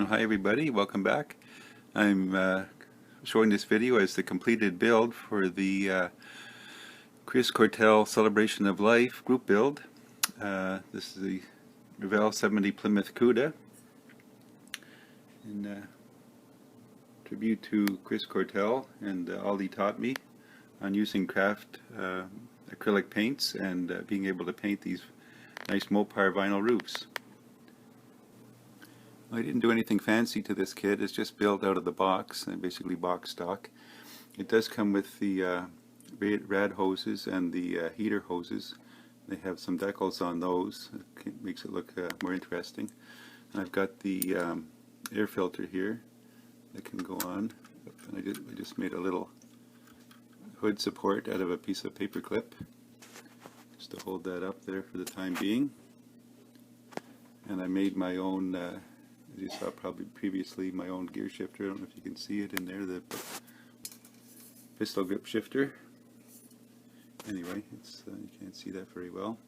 Hi everybody, welcome back. I'm showing this video as the completed build for the Chris Cortel Celebration of Life group build. This is the Revell 70 Plymouth Cuda in tribute to Chris Cortel and all he taught me on using craft acrylic paints and being able to paint these nice Mopar vinyl roofs. I didn't do anything fancy to this kit. It's just built out of the box, basically box stock. It does come with the rad hoses and the heater hoses. They have some decals on those. It makes it look more interesting. And I've got the air filter here that can go on. And I just made a little hood support out of a piece of paper clip just to hold that up there for the time being. And I made my own as you saw probably previously, my own gear shifter. I don't know if you can see it in there, the pistol grip shifter. Anyway, it's you can't see that very well.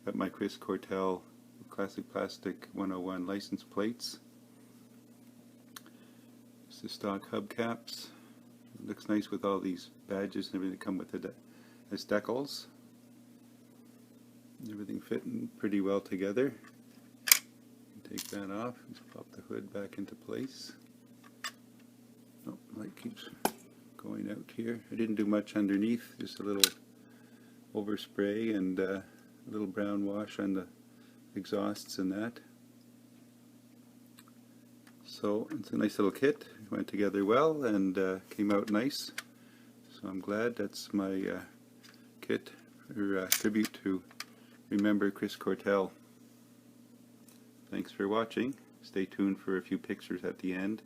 Got my Chris Cortel Classic Plastic 101 license plates. It's the stock hubcaps. It looks nice with all these badges and everything that come with it as decals. Everything fitting pretty well together. Take that off, just pop the hood back into place. Oh, light keeps going out here. I didn't do much underneath, just a little overspray and a little brown wash on the exhausts and that. So it's a nice little kit. It went together well and came out nice. So I'm glad. That's my kit or tribute to remember Chris Cortel. Thanks for watching. Stay tuned for a few pictures at the end.